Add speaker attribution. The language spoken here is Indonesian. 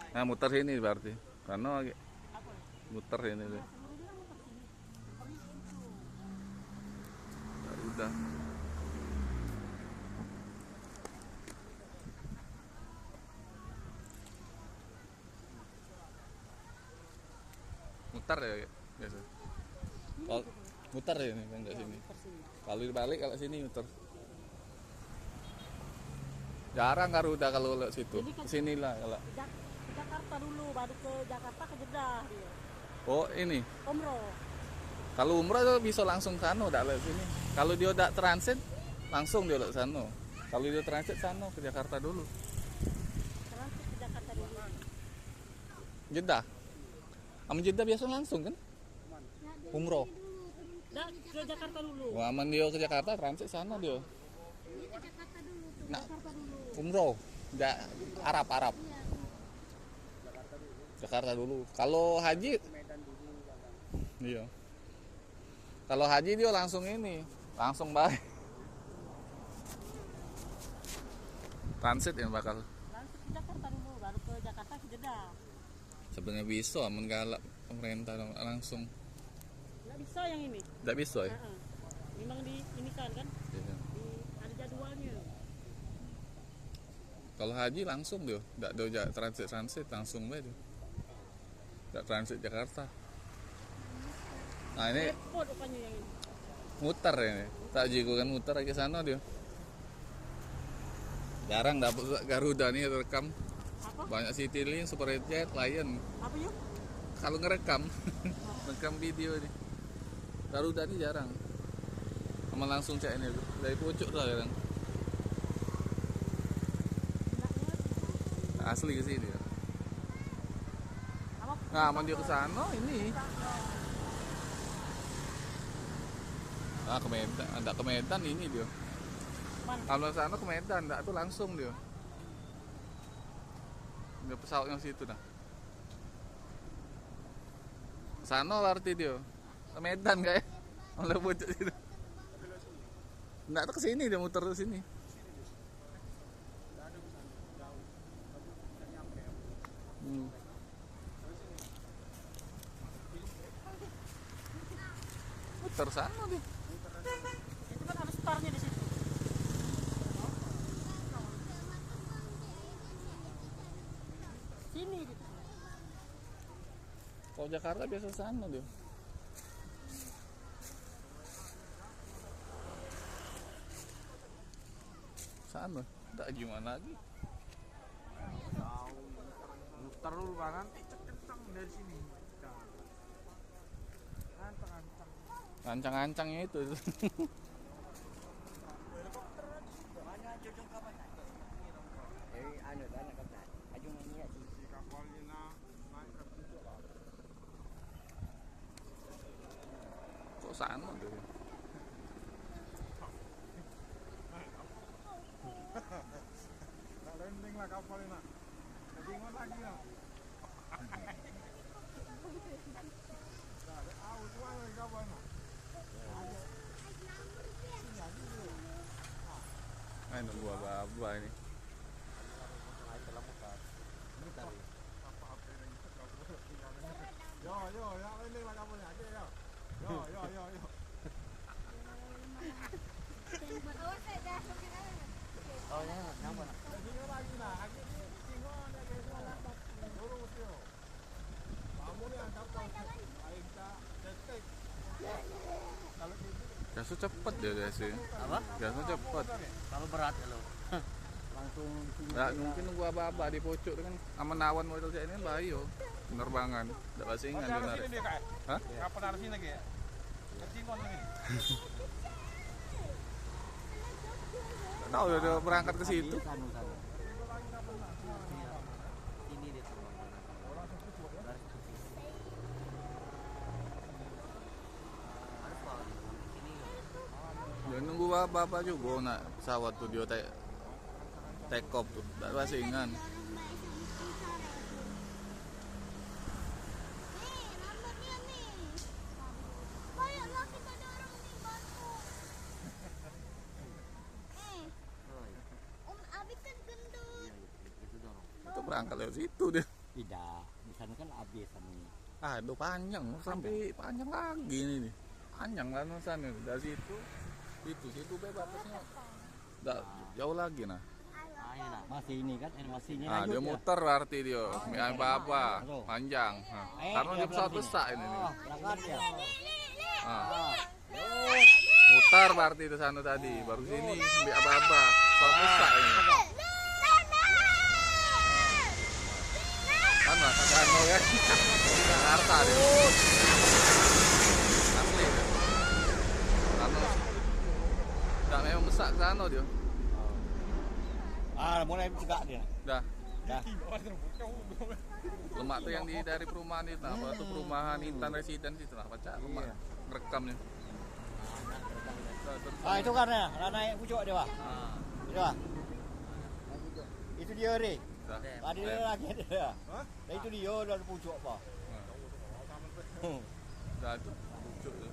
Speaker 1: Nah, muter sini berarti. Karena muter ini deh. Ya udah. Muter ya biasa. Kalau muter ya ini kan sini. Kalau dibalik kalau sini muter. Jarang Garuda kalau lewat situ. Sinilah kalau.
Speaker 2: Ke Jakarta dulu, baru ke Jakarta ke Jeddah dia.
Speaker 1: Oh, ini.
Speaker 2: Umroh.
Speaker 1: Kalau umrah tuh bisa langsung sana, udah lewat sini. Kalau dia udah transit, langsung dia lewat sana. Kalau dia transit sana ke Jakarta dulu.
Speaker 2: Transit ke Jakarta dulu.
Speaker 1: Jeddah. Aman Jeddah biasa langsung kan? Umroh.
Speaker 2: Ke Jakarta dulu.
Speaker 1: Wah, aman dia ke Jakarta, transit sana dia. Nah, umroh. Arab. Jakarta dulu. Kalau haji, iya. Kalau haji dia langsung ini, langsung balik. Transit yang bakal.
Speaker 2: Transit ke Jakarta dulu, baru ke Jakarta ke Jeddah.
Speaker 1: Sebenarnya bisa, aman galak pemerintah langsung.
Speaker 2: Nggak bisa yang ini.
Speaker 1: Tidak bisa ya?
Speaker 2: Memang di ini kan
Speaker 1: Iya.
Speaker 2: ada jadwalnya.
Speaker 1: Kalau haji langsung dia, tidak ada transit langsung aja. Tidak transit Jakarta. Nah ini
Speaker 2: Repot rupanya yang ini.
Speaker 1: muter ini, tak jigo kan muter ke sana dia. Jarang dapat Garuda nih rekam.
Speaker 2: Apa?
Speaker 1: Banyak Citylink, Superjet, Lion.
Speaker 2: Apa yuk?
Speaker 1: Kalau ngerekam, rekam video nih. Garuda nih jarang. Sama langsung cek ini dari pucuk lah kadang. Asli ke sini ya. Nah, aman dia ke sana ini. Ah, ke Medan, ada ke Medan ini dia. Kalau sana ke Medan, enggak tuh langsung dia. Ada pesawat yang situ nah. Sana berarti dia. Ke Medan kayak. Oleh pucuk situ. Enggak tuh ke sini dia muter ke sini. Muter sana dia.
Speaker 2: Itu kan ada startnya di situ. Sini gitu.
Speaker 1: Kalau Jakarta biasa sana dia. Sana, enggak gimana lagi.
Speaker 3: Muter dulu Pak, nanti centang dari sini. Ancang-ancang.
Speaker 1: Ancang-ancangnya itu.
Speaker 4: Mana jujung kapan? Anu anak kapan? Ajung ni sih.
Speaker 3: Si kapalnya naik ke pucuk Pak.
Speaker 1: Kok sana dia?
Speaker 3: Tak landing lah kapalnya nak. Jadi mana lagi nak? Tak ada aus lagi kapal nak.
Speaker 1: Ay, nunggu apa-apa ini.
Speaker 3: Yo, ya landing lah kapalnya. Aja yo. Yo.
Speaker 4: Oh ya, kenapa nak?
Speaker 3: Jadi lagi nak. Lagi ni tengok dia ke sana. Lurus yo. Kamu ni kapal. Air tak detek. Kalau gitu
Speaker 1: Gasu cepet dia sih.
Speaker 4: Apa?
Speaker 1: Gasu cepet.
Speaker 4: Kalau berat ya lo. Langsung
Speaker 1: Nggak mungkin nunggu apa-apa di pucuk kan. Aman awan model kayak ini bahaya. Penerbangan. Nggak basingan dia narik.
Speaker 3: dia kak.
Speaker 1: Hah?
Speaker 3: Kapal dari sini lagi ya? Ketinggon lagi.
Speaker 1: Nggak tahu dia berangkat ke situ.
Speaker 4: Sanu. Ini dia terbang mana? Dari Putih. Ada soal ini.
Speaker 1: Dia nunggu apa-apa juga nak pesawat tuh dia take off tuh. Nggak basingan. Itu berangkat lewat situ dia.
Speaker 4: Tidak, di sana kan habis sama.
Speaker 1: Aduh panjang sampai panjang lagi ini nih. Panjang kan sana dari situ batasnya. Nggak jauh lagi nah.
Speaker 4: Masih ini kan, masihnya
Speaker 1: Nah,
Speaker 4: lanjut
Speaker 1: dia
Speaker 4: ya.
Speaker 1: muter berarti dia. Apa panjang. Nah, karena dia pesawat
Speaker 4: sini.
Speaker 1: besar ini.
Speaker 4: Oh, berangkat ya.
Speaker 1: Nah,
Speaker 4: Ah,
Speaker 1: mutar berarti itu sana tadi, baru sini sampai apa-apa. Pesawat besar ini. Kan lah, Kano kan. Jakarta dia. Asli. Kano. Nggak memang besar Kano dia.
Speaker 4: mulai tegak dia.
Speaker 1: Dah.
Speaker 4: Dah.
Speaker 1: Lemak tuh yang dari perumahan itu, apa tuh perumahan Intan Residen itu lah, baca lemak rekamnya.
Speaker 4: Itu karena naik pucuk dia, Pak. Itu, Pak. Itu dia, Re. Tadi dia lagi dia. Itu dia pucuk, Pak.
Speaker 1: Dah itu lucu tuh.